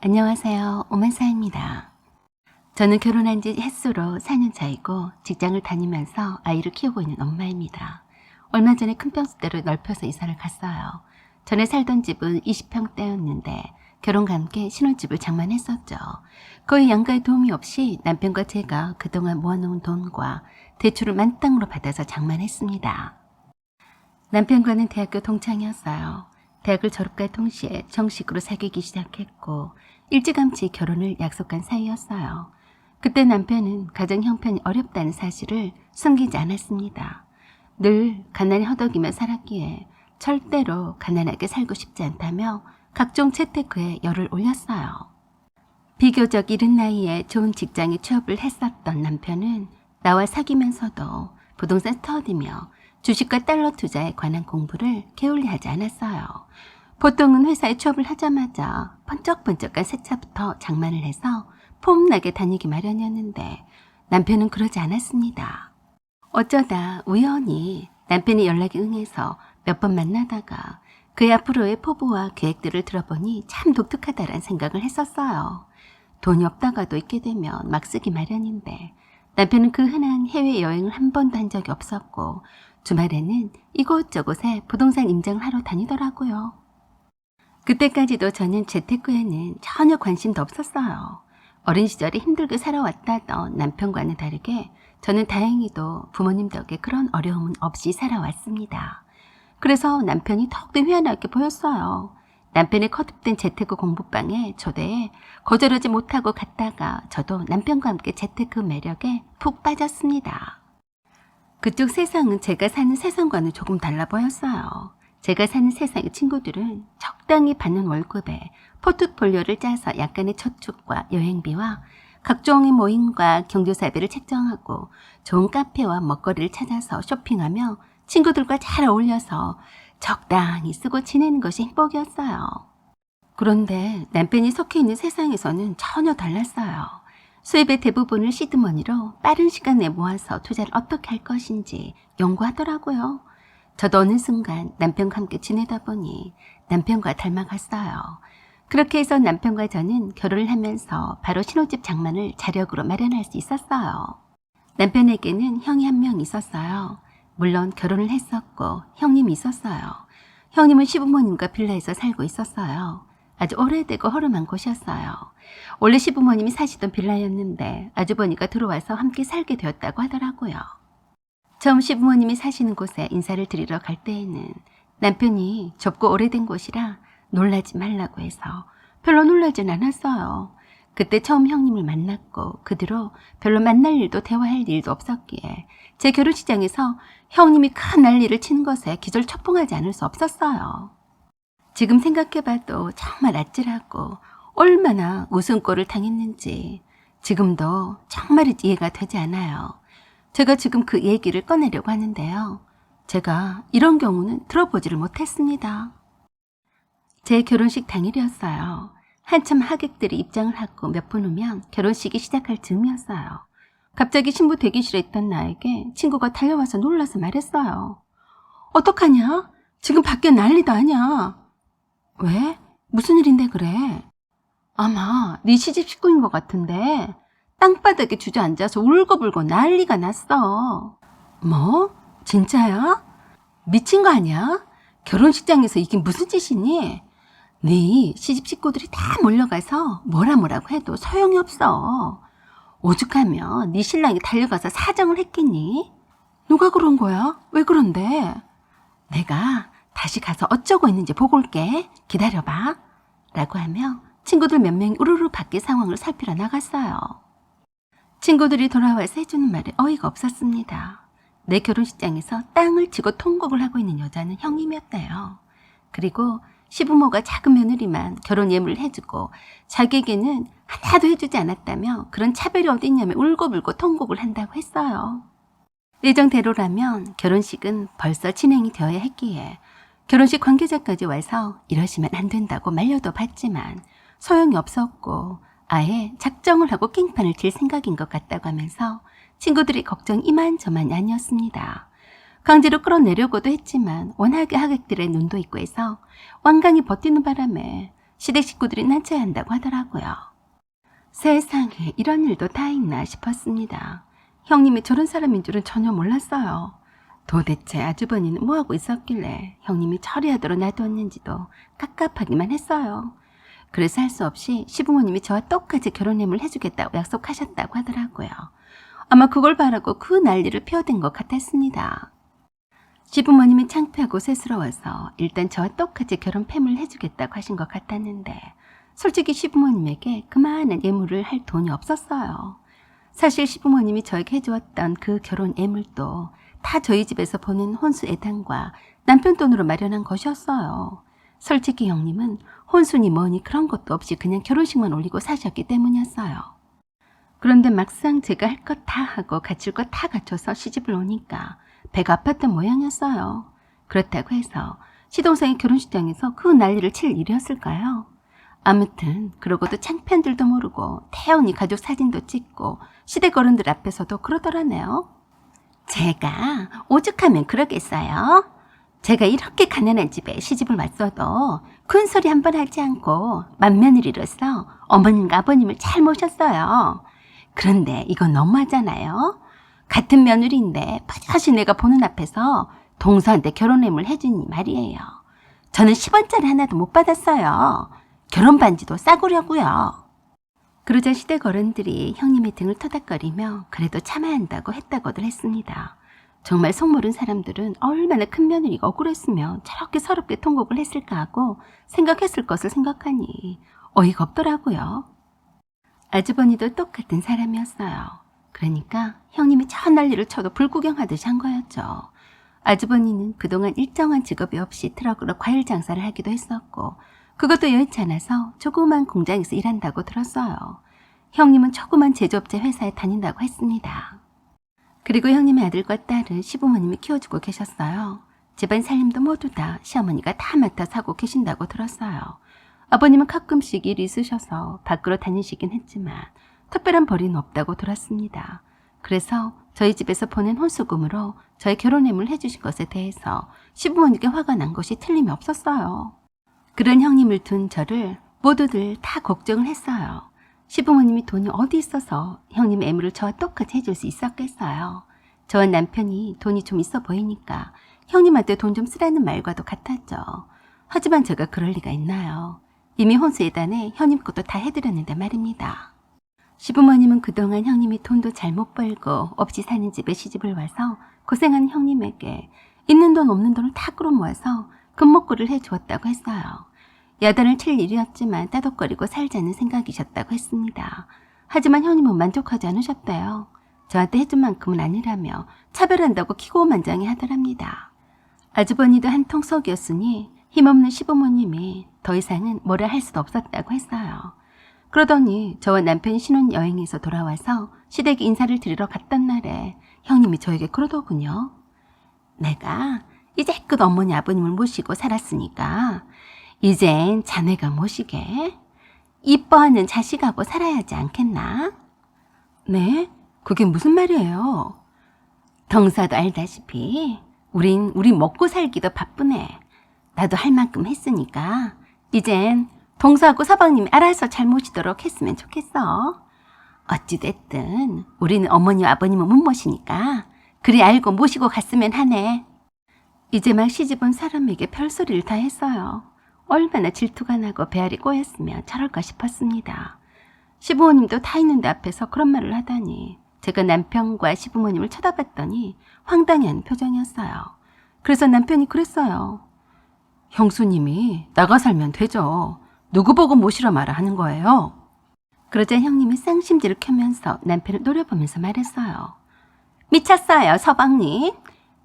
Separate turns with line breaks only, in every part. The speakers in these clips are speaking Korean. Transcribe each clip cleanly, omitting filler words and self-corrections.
안녕하세요. 오만사입니다. 저는 결혼한 지 햇수로 4년 차이고 직장을 다니면서 아이를 키우고 있는 엄마입니다. 얼마 전에 큰 평수대로 넓혀서 이사를 갔어요. 전에 살던 집은 20평대였는데 결혼과 함께 신혼집을 장만했었죠. 거의 양가의 도움이 없이 남편과 제가 그동안 모아놓은 돈과 대출을 만땅으로 받아서 장만했습니다. 남편과는 대학교 동창이었어요. 대학을 졸업과 동시에 정식으로 사귀기 시작했고 일찌감치 결혼을 약속한 사이였어요. 그때 남편은 가정 형편이 어렵다는 사실을 숨기지 않았습니다. 늘 가난히 허덕이며 살았기에 절대로 가난하게 살고 싶지 않다며 각종 재테크에 열을 올렸어요. 비교적 이른 나이에 좋은 직장에 취업을 했었던 남편은 나와 사귀면서도 부동산 스터디며 주식과 달러 투자에 관한 공부를 게을리 하지 않았어요. 보통은 회사에 취업을 하자마자 번쩍번쩍한 새 차부터 장만을 해서 폼나게 다니기 마련이었는데 남편은 그러지 않았습니다. 어쩌다 우연히 남편이 연락이 응해서 몇 번 만나다가 그의 앞으로의 포부와 계획들을 들어보니 참 독특하다란 생각을 했었어요. 돈이 없다가도 있게 되면 막 쓰기 마련인데 남편은 그 흔한 해외여행을 한 번도 한 적이 없었고 주말에는 이곳저곳에 부동산 임장을 하러 다니더라고요. 그때까지도 저는 재테크에는 전혀 관심도 없었어요. 어린 시절에 힘들게 살아왔다던 남편과는 다르게 저는 다행히도 부모님 덕에 그런 어려움은 없이 살아왔습니다. 그래서 남편이 더욱더 희한하게 보였어요. 남편의 거듭된 재테크 공부방에 초대해 거절하지 못하고 갔다가 저도 남편과 함께 재테크 매력에 푹 빠졌습니다. 그쪽 세상은 제가 사는 세상과는 조금 달라 보였어요. 제가 사는 세상의 친구들은 적당히 받는 월급에 포트폴리오를 짜서 약간의 저축과 여행비와 각종의 모임과 경조사비를 책정하고 좋은 카페와 먹거리를 찾아서 쇼핑하며 친구들과 잘 어울려서 적당히 쓰고 지내는 것이 행복이었어요. 그런데 남편이 속해 있는 세상에서는 전혀 달랐어요. 수입의 대부분을 시드머니로 빠른 시간 내에 모아서 투자를 어떻게 할 것인지 연구하더라고요. 저도 어느 순간 남편과 함께 지내다 보니 남편과 닮아갔어요. 그렇게 해서 남편과 저는 결혼을 하면서 바로 신혼집 장만을 자력으로 마련할 수 있었어요. 남편에게는 형이 한 명 있었어요. 물론 결혼을 했었고 형님이 있었어요. 형님은 시부모님과 빌라에서 살고 있었어요. 아주 오래되고 허름한 곳이었어요. 원래 시부모님이 사시던 빌라였는데 아주버니가 들어와서 함께 살게 되었다고 하더라고요. 처음 시부모님이 사시는 곳에 인사를 드리러 갈 때에는 남편이 좁고 오래된 곳이라 놀라지 말라고 해서 별로 놀라진 않았어요. 그때 처음 형님을 만났고 그 뒤로 별로 만날 일도 대화할 일도 없었기에 제 결혼식장에서 형님이 큰 난리를 치는 것에 기절초풍하지 않을 수 없었어요. 지금 생각해봐도 정말 아찔하고 얼마나 웃음꼴을 당했는지 지금도 정말 이해가 되지 않아요. 제가 지금 그 얘기를 꺼내려고 하는데요. 제가 이런 경우는 들어보지를 못했습니다. 제 결혼식 당일이었어요. 한참 하객들이 입장을 하고 몇 분 후면 결혼식이 시작할 즈음이었어요. 갑자기 신부 대기실에 있던 나에게 친구가 달려와서 놀라서 말했어요. 어떡하냐? 지금 밖에 난리도 아니야. 왜? 무슨 일인데 그래? 아마 네 시집 식구인 것 같은데 땅바닥에 주저앉아서 울고불고 난리가 났어. 뭐? 진짜야? 미친 거 아니야? 결혼식장에서 이게 무슨 짓이니? 네 시집 식구들이 다 몰려가서 뭐라고 해도 소용이 없어. 오죽하면 네 신랑이 달려가서 사정을 했겠니? 누가 그런 거야? 왜 그런데? 내가 다시 가서 어쩌고 있는지 보고 올게. 기다려봐. 라고 하며 친구들 몇 명이 우르르 밖의 상황을 살피러 나갔어요. 친구들이 돌아와서 해주는 말에 어이가 없었습니다. 내 결혼식장에서 땅을 치고 통곡을 하고 있는 여자는 형님이었대요. 그리고 시부모가 작은 며느리만 결혼 예물을 해주고 자기에게는 하나도 해주지 않았다며 그런 차별이 어딨냐며 울고불고 통곡을 한다고 했어요. 예정대로라면 결혼식은 벌써 진행이 되어야 했기에 결혼식 관계자까지 와서 이러시면 안 된다고 말려도 봤지만 소용이 없었고 아예 작정을 하고 깽판을 칠 생각인 것 같다고 하면서 친구들이 걱정 이만저만이 아니었습니다. 강제로 끌어내려고도 했지만 워낙에 하객들의 눈도 있고 해서 완강히 버티는 바람에 시댁 식구들이 난처해 한다고 하더라고요. 세상에 이런 일도 다 있나 싶었습니다. 형님이 저런 사람인 줄은 전혀 몰랐어요. 도대체 아주버니는 뭐하고 있었길래 형님이 처리하도록 놔두었는지도 깝깝하기만 했어요. 그래서 할 수 없이 시부모님이 저와 똑같이 결혼임을 해주겠다고 약속하셨다고 하더라고요. 아마 그걸 바라고 그 난리를 피워댄 것 같았습니다. 시부모님이 창피하고 쇠스러워서 일단 저와 똑같이 결혼 폐물을 해주겠다고 하신 것 같았는데 솔직히 시부모님에게 그만한 예물을 할 돈이 없었어요. 사실 시부모님이 저에게 해주었던 그 결혼 예물도 다 저희 집에서 보낸 혼수 애당과 남편 돈으로 마련한 것이었어요. 솔직히 형님은 혼수니 뭐니 그런 것도 없이 그냥 결혼식만 올리고 사셨기 때문이었어요. 그런데 막상 제가 할 것 다 하고 갖출 것 다 갖춰서 시집을 오니까 배가 아팠던 모양이었어요. 그렇다고 해서 시동생이 결혼식장에서 그 난리를 칠 일이었을까요? 아무튼 그러고도 창피한들도 모르고 태연히 가족 사진도 찍고 시댁 어른들 앞에서도 그러더라네요. 제가 오죽하면 그러겠어요? 제가 이렇게 가난한 집에 시집을 왔어도 큰소리 한 번 하지 않고 맏며느리로서 어머님과 아버님을 잘 모셨어요. 그런데 이건 너무하잖아요. 같은 며느리인데 버젓이 내가 보는 앞에서 동서한테 결혼임을 해주니 말이에요. 저는 10원짜리 하나도 못 받았어요. 결혼 반지도 싸구려고요. 그러자 시댁 어른들이 형님의 등을 터닥거리며 그래도 참아야 한다고 했다고들 했습니다. 정말 속모른 사람들은 얼마나 큰 며느리가 억울했으면 저렇게 서럽게 통곡을 했을까 하고 생각했을 것을 생각하니 어이가 없더라고요. 아주버니도 똑같은 사람이었어요. 그러니까 형님이 저 난리를 쳐도 불구경하듯이 한 거였죠. 아주버니는 그동안 일정한 직업이 없이 트럭으로 과일 장사를 하기도 했었고 그것도 여의치 않아서 조그만 공장에서 일한다고 들었어요. 형님은 조그만 제조업체 회사에 다닌다고 했습니다. 그리고 형님의 아들과 딸은 시부모님이 키워주고 계셨어요. 집안 살림도 모두 다 시어머니가 다 맡아서 하고 계신다고 들었어요. 아버님은 가끔씩 일이 있으셔서 밖으로 다니시긴 했지만 특별한 벌이는 없다고 들었습니다. 그래서 저희 집에서 보낸 혼수금으로 저의 결혼임을 해주신 것에 대해서 시부모님께 화가 난 것이 틀림이 없었어요. 그런 형님을 둔 저를 모두들 다 걱정을 했어요. 시부모님이 돈이 어디 있어서 형님의 애무를 저와 똑같이 해줄 수 있었겠어요. 저와 남편이 돈이 좀 있어 보이니까 형님한테 돈 좀 쓰라는 말과도 같았죠. 하지만 제가 그럴 리가 있나요? 이미 혼수예단에 형님 것도 다 해드렸는데 말입니다. 시부모님은 그동안 형님이 돈도 잘 못 벌고 없이 사는 집에 시집을 와서 고생한 형님에게 있는 돈 없는 돈을 다 끌어모아서 금목걸이를 해주었다고 했어요. 야단을 칠 일이었지만 따독거리고 살자는 생각이셨다고 했습니다. 하지만 형님은 만족하지 않으셨대요. 저한테 해준 만큼은 아니라며 차별한다고 기고만장해 하더랍니다. 아주버니도 한통 속이었으니 힘없는 시부모님이 더 이상은 뭐라 할 수도 없었다고 했어요. 그러더니 저와 남편이 신혼여행에서 돌아와서 시댁에 인사를 드리러 갔던 날에 형님이 저에게 그러더군요. 내가 이제껏 어머니 아버님을 모시고 살았으니까 이젠 자네가 모시게 이뻐하는 자식하고 살아야지 않겠나? 네? 그게 무슨 말이에요? 동서도 알다시피 우리 먹고 살기도 바쁘네. 나도 할 만큼 했으니까 이젠 동서하고 서방님이 알아서 잘 모시도록 했으면 좋겠어. 어찌됐든 우리는 어머니와 아버님은 못 모시니까 그리 알고 모시고 갔으면 하네. 이제 막 시집온 사람에게 별소리를 다 했어요. 얼마나 질투가 나고 배알이 꼬였으면 저럴까 싶었습니다. 시부모님도 다 있는데 앞에서 그런 말을 하다니 제가 남편과 시부모님을 쳐다봤더니 황당해하는 표정이었어요. 그래서 남편이 그랬어요. 형수님이 나가 살면 되죠. 누구 보고 모시러 마라 하는 거예요. 그러자 형님이 쌍심지를 켜면서 남편을 노려보면서 말했어요. 미쳤어요, 서방님.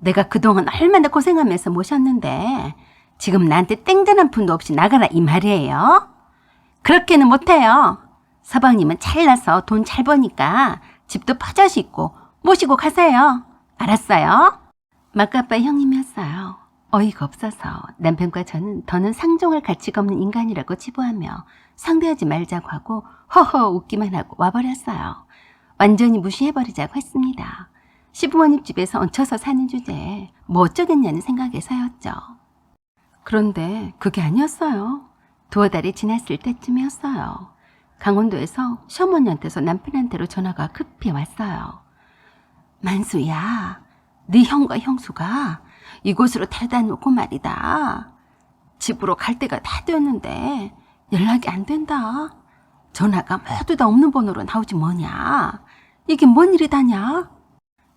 내가 그동안 얼마나 고생하면서 모셨는데 지금 나한테 땡전 한 푼도 없이 나가라 이 말이에요? 그렇게는 못해요. 서방님은 잘나서 돈 잘 버니까 집도 퍼져시 있고 모시고 가세요. 알았어요? 막가빠 형님이었어요. 어이가 없어서 남편과 저는 더는 상종할 가치가 없는 인간이라고 치부하며 상대하지 말자고 하고 허허 웃기만 하고 와버렸어요. 완전히 무시해버리자고 했습니다. 시부모님 집에서 얹혀서 사는 주제에 뭐 어쩌겠냐는 생각에서였죠. 그런데 그게 아니었어요. 두어 달이 지났을 때쯤이었어요. 강원도에서 시어머니한테서 남편한테로 전화가 급히 왔어요. 만수야, 네 형과 형수가 이곳으로 데려다 놓고 말이다. 집으로 갈 때가 다 되었는데 연락이 안 된다. 전화가 모두 다 없는 번호로 나오지 뭐냐. 이게 뭔 일이다냐?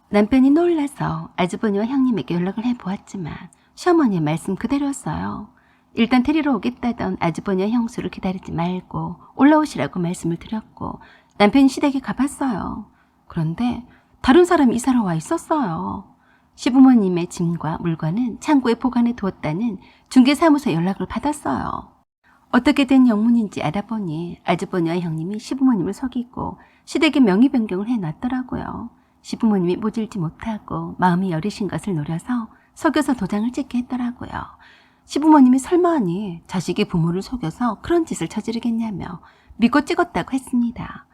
남편이 놀라서 아주버니와 형님에게 연락을 해보았지만 시어머니의 말씀 그대로였어요. 일단 데리러 오겠다던 아주버니와 형수를 기다리지 말고 올라오시라고 말씀을 드렸고 남편이 시댁에 가봤어요. 그런데 다른 사람이 이사를 와 있었어요. 시부모님의 짐과 물건은 창고에 보관해 두었다는 중개사무소 연락을 받았어요. 어떻게 된 영문인지 알아보니 아주버니와 형님이 시부모님을 속이고 시댁에 명의 변경을 해놨더라고요. 시부모님이 모질지 못하고 마음이 여리신 것을 노려서 속여서 도장을 찍게 했더라고요. 시부모님이 설마하니 자식이 부모를 속여서 그런 짓을 저지르겠냐며 믿고 찍었다고 했습니다.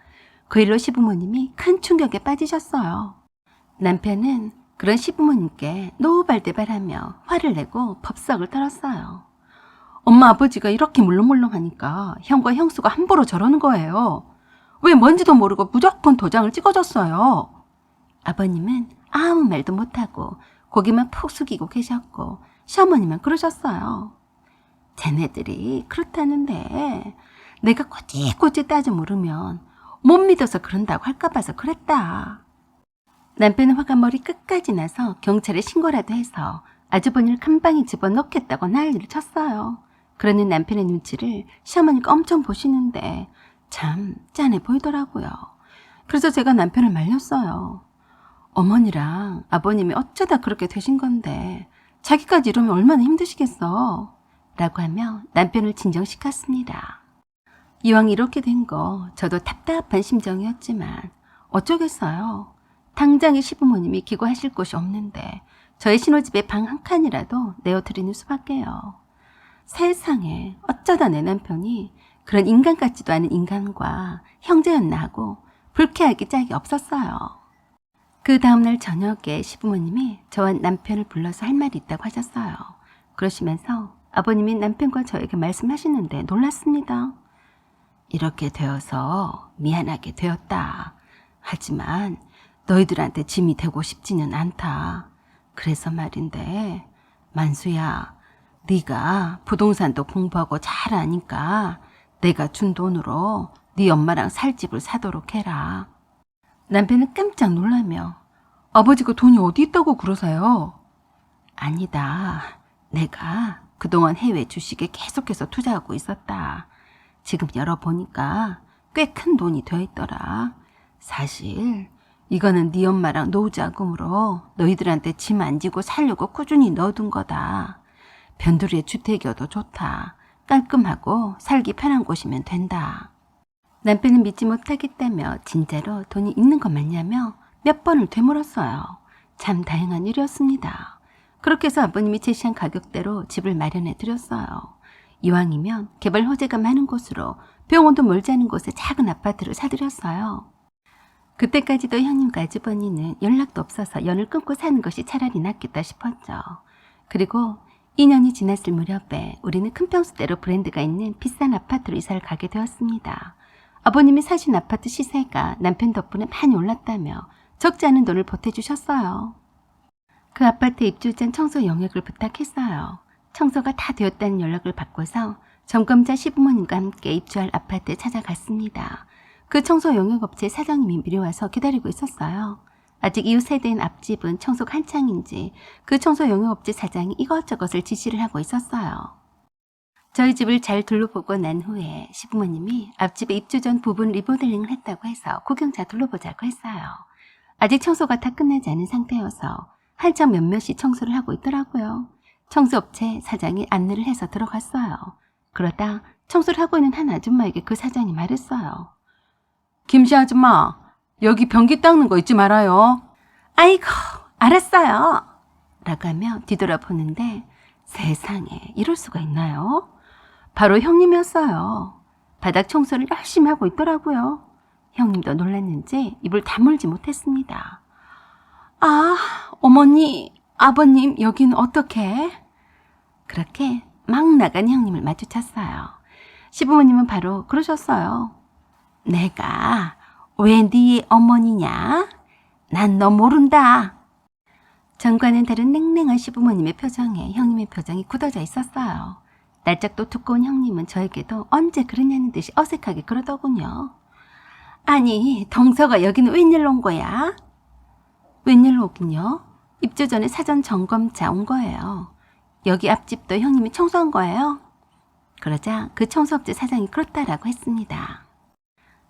그 일로 시부모님이 큰 충격에 빠지셨어요. 남편은 그런 시부모님께 노발대발하며 화를 내고 법석을 떨었어요. 엄마 아버지가 이렇게 물렁물렁하니까 형과 형수가 함부로 저러는 거예요. 왜 뭔지도 모르고 무조건 도장을 찍어줬어요. 아버님은 아무 말도 못하고 고개만 푹 숙이고 계셨고 시어머니만 그러셨어요. 쟤네들이 그렇다는데 내가 꼬치꼬치 따져 물으면 못 믿어서 그런다고 할까 봐서 그랬다. 남편은 화가 머리 끝까지 나서 경찰에 신고라도 해서 아주버니를 감방에 집어넣겠다고 난리를 쳤어요. 그러는 남편의 눈치를 시어머니가 엄청 보시는데 참 짠해 보이더라고요. 그래서 제가 남편을 말렸어요. 어머니랑 아버님이 어쩌다 그렇게 되신 건데 자기까지 이러면 얼마나 힘드시겠어? 라고 하며 남편을 진정시켰습니다. 이왕 이렇게 된 거 저도 답답한 심정이었지만 어쩌겠어요. 당장에 시부모님이 기고하실 곳이 없는데 저의 신혼집에 방 한 칸이라도 내어드리는 수밖에요. 세상에 어쩌다 내 남편이 그런 인간 같지도 않은 인간과 형제였나 하고 불쾌하기 짝이 없었어요. 그 다음날 저녁에 시부모님이 저와 남편을 불러서 할 말이 있다고 하셨어요. 그러시면서 아버님이 남편과 저에게 말씀하시는데 놀랐습니다. 이렇게 되어서 미안하게 되었다. 하지만 너희들한테 짐이 되고 싶지는 않다. 그래서 말인데 만수야, 네가 부동산도 공부하고 잘 아니까 내가 준 돈으로 네 엄마랑 살 집을 사도록 해라. 남편은 깜짝 놀라며 아버지가 돈이 어디 있다고 그러세요? 아니다. 내가 그동안 해외 주식에 계속해서 투자하고 있었다. 지금 열어보니까 꽤 큰 돈이 되어 있더라. 사실 이거는 네 엄마랑 노후자금으로 너희들한테 짐 안 지고 살려고 꾸준히 넣어둔 거다. 변두리의 주택이어도 좋다. 깔끔하고 살기 편한 곳이면 된다. 남편은 믿지 못하겠다며 진짜로 돈이 있는 것 맞냐며 몇 번을 되물었어요. 참 다행한 일이었습니다. 그렇게 해서 아버님이 제시한 가격대로 집을 마련해 드렸어요. 이왕이면 개발 호재가 많은 곳으로 병원도 멀지 않은 곳에 작은 아파트를 사드렸어요. 그때까지도 형님과 아주버니는 연락도 없어서 연을 끊고 사는 것이 차라리 낫겠다 싶었죠. 그리고 2년이 지났을 무렵에 우리는 큰 평수대로 브랜드가 있는 비싼 아파트로 이사를 가게 되었습니다. 아버님이 사신 아파트 시세가 남편 덕분에 많이 올랐다며 적지 않은 돈을 보태주셨어요. 그 아파트 입주 전 청소 영역을 부탁했어요. 청소가 다 되었다는 연락을 받고서 점검자 시부모님과 함께 입주할 아파트에 찾아갔습니다. 그 청소 영역업체 사장님이 미리 와서 기다리고 있었어요. 아직 이웃 세대인 앞집은 청소가 한창인지 그 청소 영역업체 사장이 이것저것을 지시를 하고 있었어요. 저희 집을 잘 둘러보고 난 후에 시부모님이 앞집에 입주 전 부분 리모델링을 했다고 해서 구경자 둘러보자고 했어요. 아직 청소가 다 끝나지 않은 상태여서 한참 몇몇이 청소를 하고 있더라고요. 청소업체 사장이 안내를 해서 들어갔어요. 그러다 청소를 하고 있는 한 아줌마에게 그 사장이 말했어요. 김씨 아줌마, 여기 변기 닦는 거 잊지 말아요. 아이고, 알았어요. 라고 하며 뒤돌아보는데 세상에 이럴 수가 있나요? 바로 형님이었어요. 바닥 청소를 열심히 하고 있더라고요. 형님도 놀랐는지 입을 다물지 못했습니다. 아, 어머니, 아버님 여긴 어떻게? 그렇게 막 나간 형님을 마주쳤어요. 시부모님은 바로 그러셨어요. 내가 왜 네 어머니냐? 난 너 모른다. 전과는 다른 냉랭한 시부모님의 표정에 형님의 표정이 굳어져 있었어요. 날짝도 두꺼운 형님은 저에게도 언제 그러냐는 듯이 어색하게 그러더군요. 아니, 덩서가 여기는 웬일로 온 거야? 웬일로 오긴요? 입주 전에 사전 점검차 온 거예요. 여기 앞집도 형님이 청소한 거예요? 그러자 그 청소업체 사장이 그렇다라고 했습니다.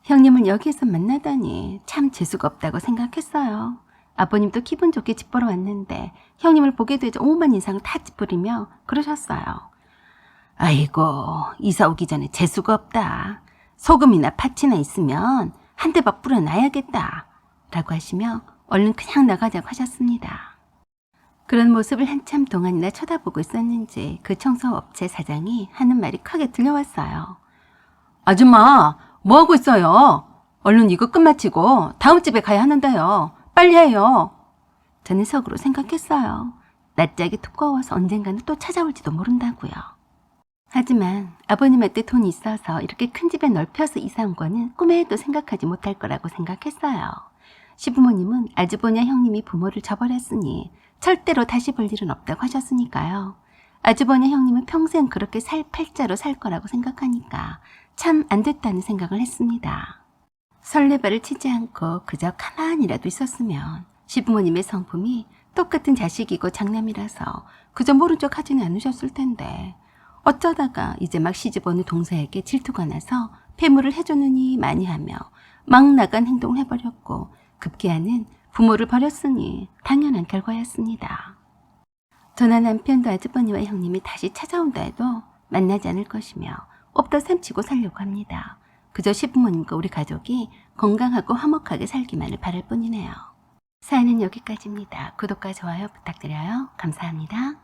형님을 여기에서 만나다니 참 재수가 없다고 생각했어요. 아버님도 기분 좋게 집 보러 왔는데 형님을 보게 되자 오만 인상을 다 찌푸리며 그러셨어요. 아이고, 이사 오기 전에 재수가 없다. 소금이나 팥이나 있으면 한 대박 뿌려놔야겠다. 라고 하시며 얼른 그냥 나가자고 하셨습니다. 그런 모습을 한참 동안이나 쳐다보고 있었는지 그 청소업체 사장이 하는 말이 크게 들려왔어요. 아줌마, 뭐하고 있어요? 얼른 이거 끝마치고 다음 집에 가야 하는데요. 빨리 해요. 저는 속으로 생각했어요. 낯짝이 두꺼워서 언젠가는 또 찾아올지도 모른다고요. 하지만 아버님한테 돈이 있어서 이렇게 큰 집에 넓혀서 이사 온 거는 꿈에도 생각하지 못할 거라고 생각했어요. 시부모님은 아주버냐 형님이 부모를 저버렸으니 절대로 다시 볼 일은 없다고 하셨으니까요. 아주버냐 형님은 평생 그렇게 살 팔자로 살 거라고 생각하니까 참 안 됐다는 생각을 했습니다. 설레발을 치지 않고 그저 가만히라도 있었으면 시부모님의 성품이 똑같은 자식이고 장남이라서 그저 모른 척 하지는 않으셨을 텐데 어쩌다가 이제 막 시집 오는 동서에게 질투가 나서 패물을 해주느니 많이 하며 막 나간 행동을 해버렸고 급기야는 부모를 버렸으니 당연한 결과였습니다. 저나 남편도 아주버니와 형님이 다시 찾아온다 해도 만나지 않을 것이며 없다 셈치고 살려고 합니다. 그저 시부모님과 우리 가족이 건강하고 화목하게 살기만을 바랄 뿐이네요. 사연은 여기까지입니다. 구독과 좋아요 부탁드려요. 감사합니다.